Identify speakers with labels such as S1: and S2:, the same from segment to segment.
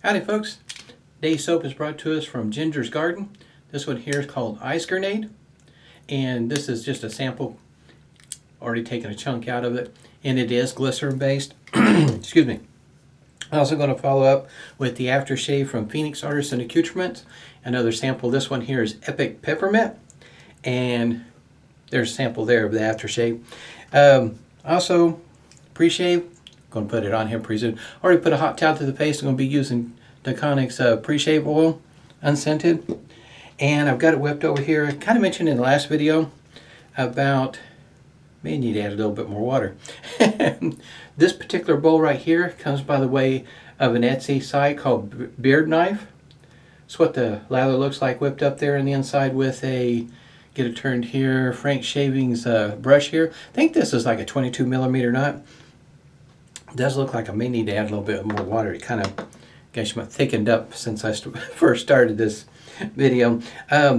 S1: Howdy folks, today's soap is brought to us from Ginger's Garden. This one here is called Ice Grenade, and this is just a sample, already taken a chunk out of it, and it is glycerin based. Excuse me. I'm also going to follow up with the aftershave from Phoenix Artisan Accoutrements. Another sample, this one here is Epic Peppermint, and there's a sample there of the aftershave. Also, Preshave. Going to put it on here pretty soon. Already put a hot towel to the face. I'm going to be using Taconic's Preshave oil, unscented. And I've got it whipped over here. I kind of mentioned in the last video about, may need to add a little bit more water. This particular bowl right here comes by the way of an Etsy site called Beard Knife. It's what the lather looks like whipped up there on the inside with a, get it turned here, Frank Shaving's brush here. I think this is like a 22mm knot. It does look like I may need to add a little bit more water. It kind of gets thickened up since I first started this video.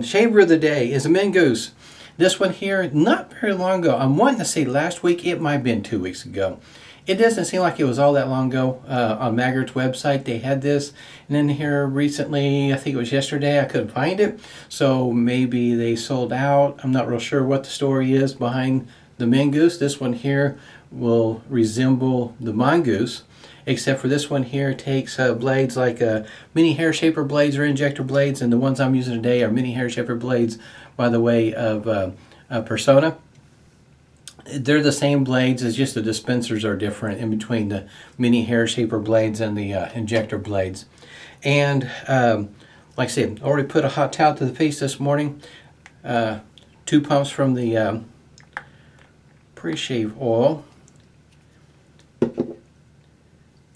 S1: Shaver of the day is a MinGoose. This one here, not very long ago. I'm wanting to say last week. It might have been 2 weeks ago. It doesn't seem like it was all that long ago. On Maggart's website, they had this. And then here recently, I think it was yesterday, I couldn't find it. So maybe they sold out. I'm not real sure what the story is behind the MinGoose. This one here will resemble the MinGoose, except for this one here takes blades like mini hair shaper blades or injector blades, and the ones I'm using today are mini hair shaper blades by the way of Personna. They're the same blades, it's just the dispensers are different in between the mini hair shaper blades and the injector blades. And like I said, I already put a hot towel to the face this morning. 2 pumps from the Preshave oil.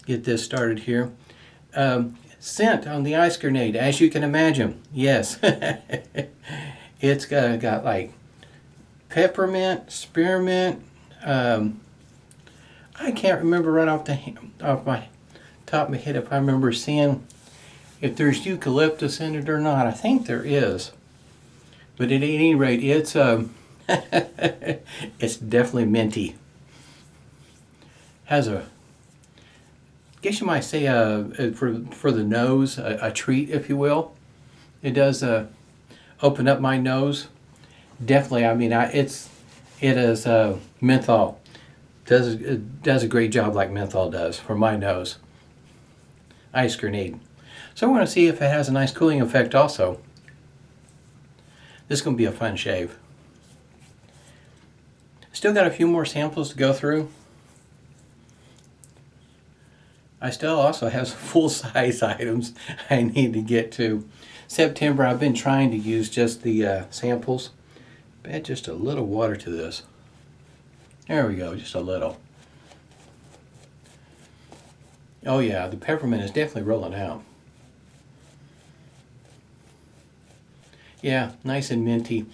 S1: Get this started here. Scent on the Ice Grenade, as you can imagine. Yes. It's got like peppermint, spearmint. I can't remember right off my top of my head if I remember seeing if there's eucalyptus in it or not. I think there is. But at any rate, it's it's definitely minty. Has a, I guess you might say for the nose, a treat, if you will. It does open up my nose. Definitely, I mean, it is menthol. It does a great job like menthol does for my nose. Ice Grenade. So I want to see if it has a nice cooling effect also. This is going to be a fun shave. Still got a few more samples to go through. I still also have some full-size items I need to get to. September, I've been trying to use just the samples. Add just a little water to this. There we go, just a little. Oh yeah, the peppermint is definitely rolling out. Yeah, nice and minty.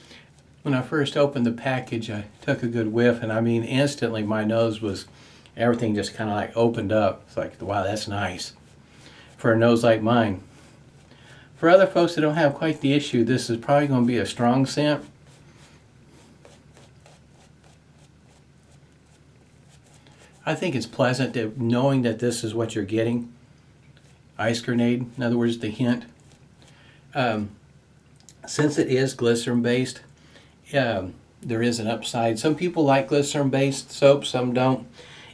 S1: When I first opened the package, I took a good whiff, and I mean, instantly my nose was, everything just kind of like opened up. It's like, wow, that's nice for a nose like mine. For other folks that don't have quite the issue, this is probably going to be a strong scent. I think it's pleasant that knowing that this is what you're getting. Ice Grenade, in other words, the hint. Since it is glycerin based, there is an upside. Some people like glycerin based soap, some don't.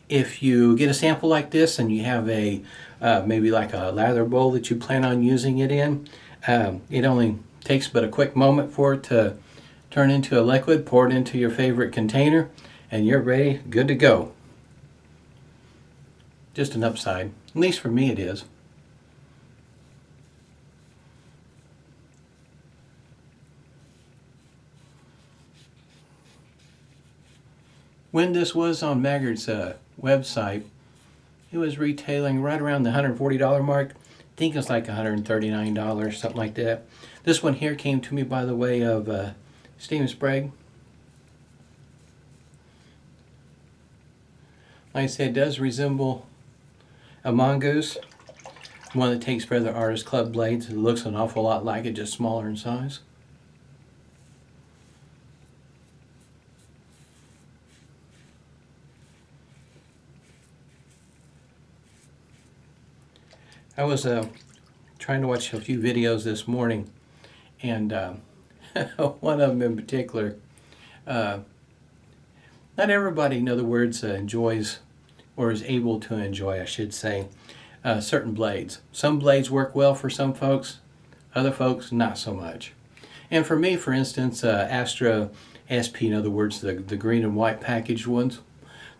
S1: If you get a sample like this and you have a maybe like a lather bowl that you plan on using it in, it only takes but a quick moment for it to turn into a liquid. Pour it into your favorite container and you're ready, good to go. Just an upside, at least for me it is. When this was on Maggart's website, it was retailing right around the $140 mark. I think it's like $139, something like that. This one here came to me by the way of Steam Sprague. Like I said, it does resemble a MinGoose, one that takes Feather Artist Club blades. It looks an awful lot like it, just smaller in size. I was trying to watch a few videos this morning, and one of them in particular, not everybody, in other words, enjoys or is able to enjoy, I should say, certain blades. Some blades work well for some folks, other folks not so much. And for me, for instance, Astra SP, in other words, the green and white packaged ones,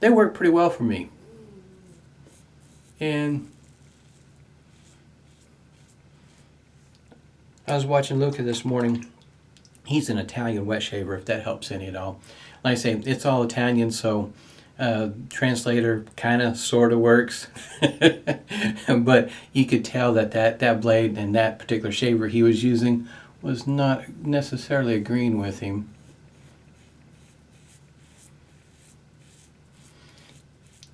S1: they work pretty well for me. And I was watching Luca this morning. He's an Italian wet shaver, if that helps any at all. Like I say, it's all Italian, so translator kind of sort of works. But you could tell that blade and that particular shaver he was using was not necessarily agreeing with him.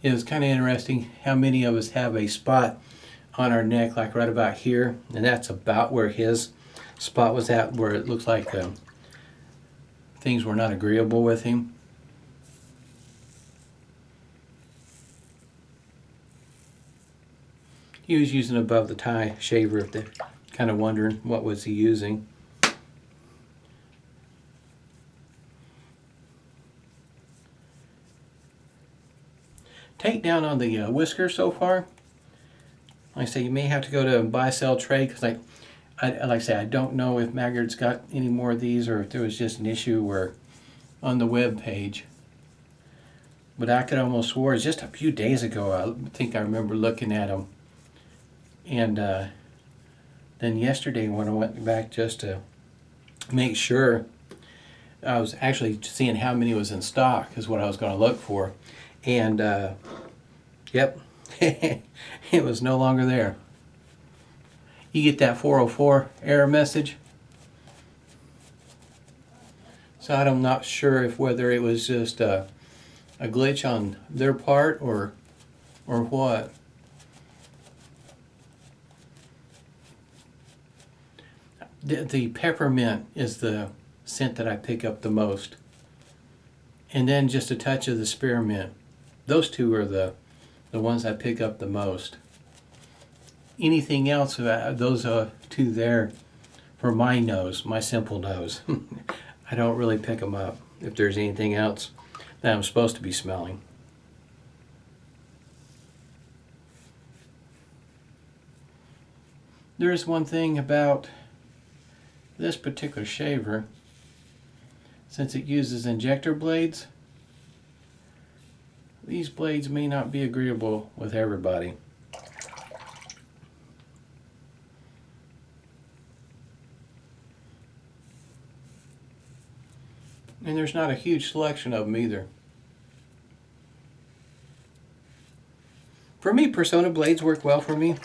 S1: It was kind of interesting how many of us have a spot on our neck, like right about here, and that's about where his spot was at, where it looks like things were not agreeable with him. He was using above the tie shaver, if they're kind of wondering what was he using. Take down on the whisker so far. Like I say, you may have to go to buy, sell, trade, because like I say, I don't know if Maggard's got any more of these or if there was just an issue where on the web page. But I could almost swear it's just a few days ago. I think I remember looking at them. And then yesterday when I went back just to make sure, I was actually seeing how many was in stock is what I was going to look for. And yep, it was no longer there. You get that 404 error message. So I'm not sure if whether it was just a glitch on their part or what. The peppermint is the scent that I pick up the most. And then just a touch of the spearmint. Those two are the ones I pick up the most. Anything else, those two there, for my nose, my simple nose, I don't really pick them up if there's anything else that I'm supposed to be smelling. There is one thing about this particular shaver, since it uses injector blades, these blades may not be agreeable with everybody. And there's not a huge selection of them either. For me, Personna blades work well for me.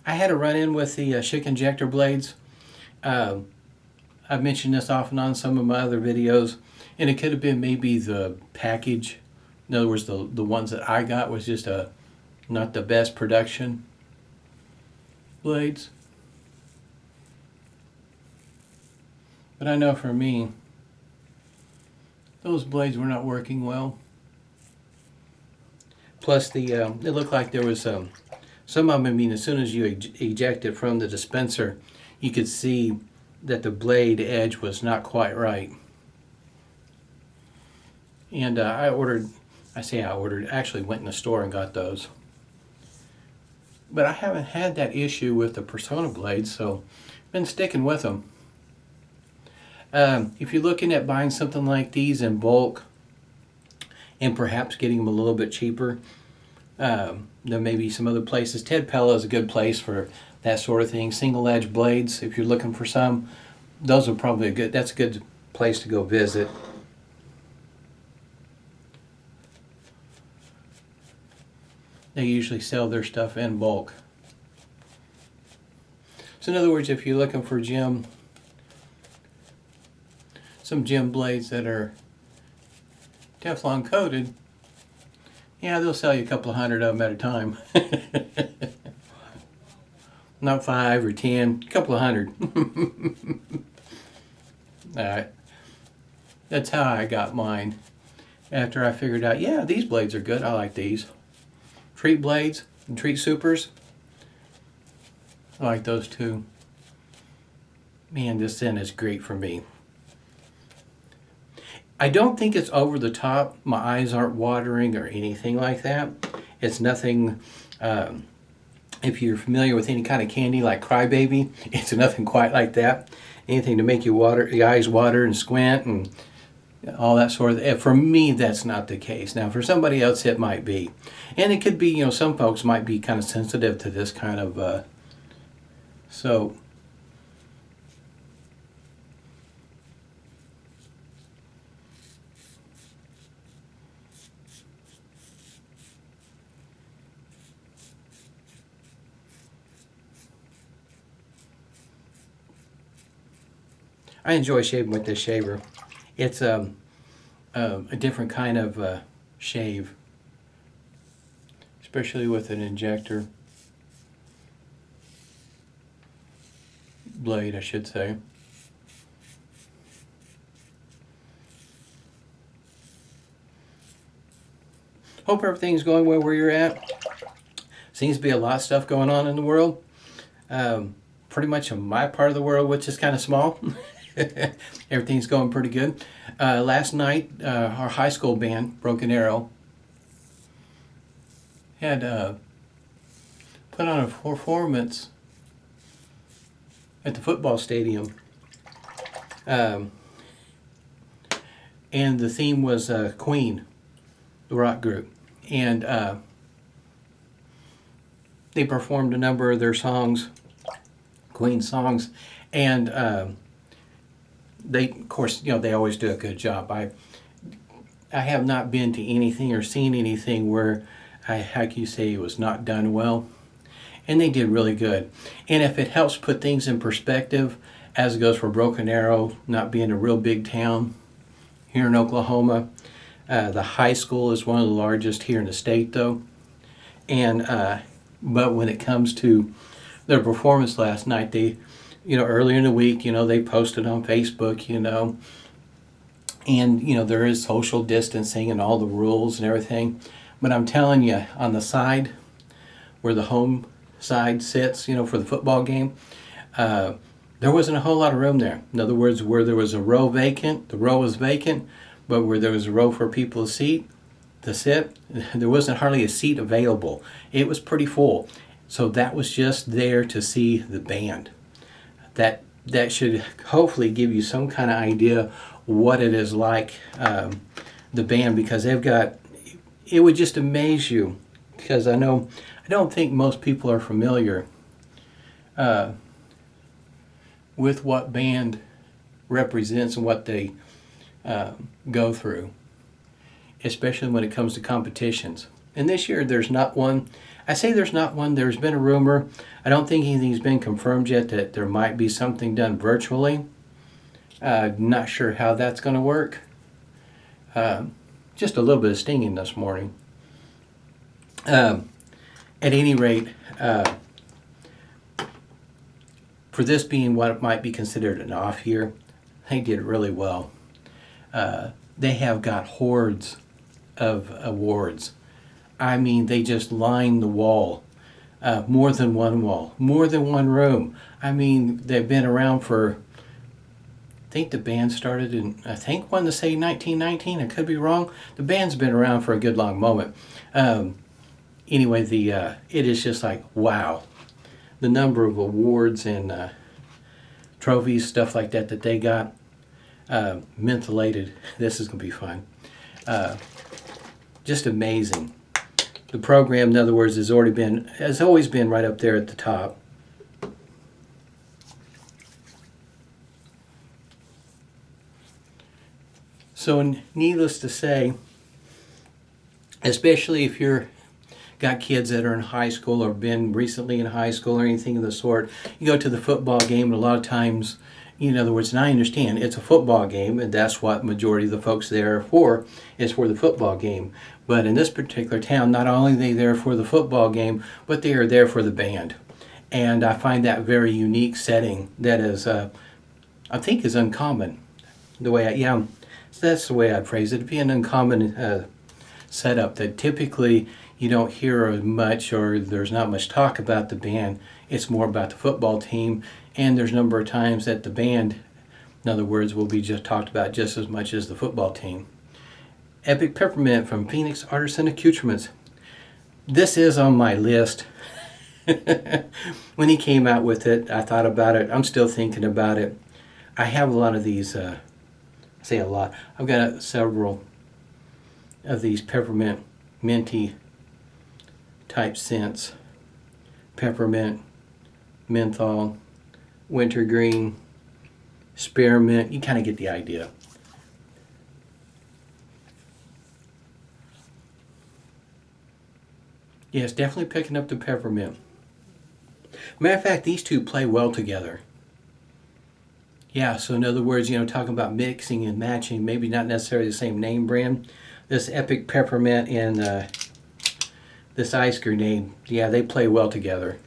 S1: I had a run-in with the Schick injector blades. I've mentioned this off and on some of my other videos, and it could have been maybe the package. In other words, the ones that I got was just not the best production blades. But I know for me, those blades were not working well. Plus, it looked like there was some of them. I mean, as soon as you eject it from the dispenser, you could see that the blade edge was not quite right. And actually went in the store and got those. But I haven't had that issue with the Personna blades, so I've been sticking with them. If you're looking at buying something like these in bulk and perhaps getting them a little bit cheaper than maybe some other places, Ted Pella is a good place for that sort of thing. Single edge blades, if you're looking for some, those are probably that's a good place to go visit. They usually sell their stuff in bulk. So in other words, if you're looking for some gem blades that are Teflon coated, yeah, they'll sell you a couple of hundred of them at a time. Not 5 or 10, a couple of hundred. Alright. That's how I got mine. After I figured out, yeah, these blades are good. I like these. Treat blades and treat supers. I like those two. Man, this scent is great for me. I don't think it's over the top. My eyes aren't watering or anything like that. It's nothing, if you're familiar with any kind of candy like Crybaby, it's nothing quite like that. Anything to make you water, your eyes water and squint and all that sort of. For me, that's not the case. Now, for somebody else, it might be. And it could be, you know, some folks might be kind of sensitive to this kind of soap. I enjoy shaving with this shaver. It's a different kind of shave, especially with an injector blade, I should say. Hope everything's going well where you're at. Seems to be a lot of stuff going on in the world. Pretty much in my part of the world, which is kind of small. Everything's going pretty good. Last night, our high school band, Broken Arrow, had put on a performance at the football stadium. And the theme was Queen, the rock group. And they performed a number of their songs, Queen songs, and they, of course, you know, they always do a good job. I have not been to anything or seen anything where how can you say it was not done well, and they did really good. And if it helps put things in perspective, as it goes for Broken Arrow not being a real big town here in Oklahoma, the high school is one of the largest here in the state, though. And but when it comes to their performance last night, they, you know, earlier in the week, you know, they posted on Facebook, you know, and, you know, there is social distancing and all the rules and everything. But I'm telling you, on the side where the home side sits, you know, for the football game, there wasn't a whole lot of room there. In other words, where there was a row vacant, the row was vacant, but where there was a row for people to sit, there wasn't hardly a seat available. It was pretty full. So that was just there to see the band. That should hopefully give you some kind of idea what it is like, the band, because they've got, it would just amaze you, because I don't think most people are familiar with what band represents and what they go through, especially when it comes to competitions. And this year there's not one. I say there's not one. There's been a rumor. I don't think anything's been confirmed yet that there might be something done virtually. Not sure how that's going to work. Just a little bit of stinging this morning. At any rate, for this being what might be considered an off year, they did really well. They have got hordes of awards. I mean, they just lined the wall. More than one wall, more than one room. I mean, they've been around for, I think the band started in, I think wanted to say 1919, I could be wrong. The band's been around for a good long moment. Anyway, it is just like, wow. The number of awards and trophies, stuff like that they got. Mentholated, this is going to be fun. Just amazing. The program, in other words, has always been right up there at the top. So, needless to say, especially if you're got kids that are in high school or been recently in high school or anything of the sort, you go to the football game, and a lot of times, in other words, and I understand it's a football game, and that's what majority of the folks there are for, is for the football game. But in this particular town, not only are they there for the football game, but they are there for the band. And I find that very unique setting that is, I think, is uncommon. That's the way I'd phrase it. It'd be an uncommon setup that typically you don't hear much, or there's not much talk about the band. It's more about the football team, and there's a number of times that the band, in other words, will be just talked about just as much as the football team. Epic Peppermint from Phoenix Artisan Accoutrements. This is on my list. When he came out with it, I thought about it. I'm still thinking about it. I have a lot of these, say a lot, I've got several of these peppermint, minty type scents. Peppermint, menthol, wintergreen, spearmint. You kind of get the idea. Yes, definitely picking up the peppermint. Matter of fact, these two play well together. Yeah, so in other words, talking about mixing and matching, maybe not necessarily the same name brand. This Epic Peppermint and this Ice Grenade, yeah, they play well together.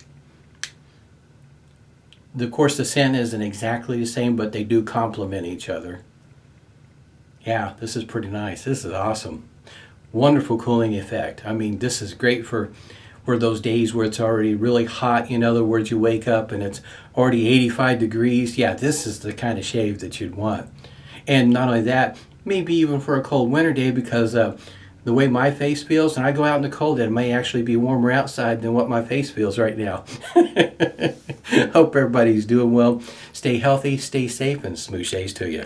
S1: Of course, the scent isn't exactly the same, but they do complement each other. Yeah, this is pretty nice. This is awesome. Wonderful cooling effect. I mean, this is great for those days where it's already really hot. In other words, you wake up and it's already 85 degrees. Yeah, this is the kind of shave that you'd want. And not only that, maybe even for a cold winter day, because the way my face feels, and I go out in the cold, it may actually be warmer outside than what my face feels right now. Hope everybody's doing well. Stay healthy, stay safe, and smooth shaves to you.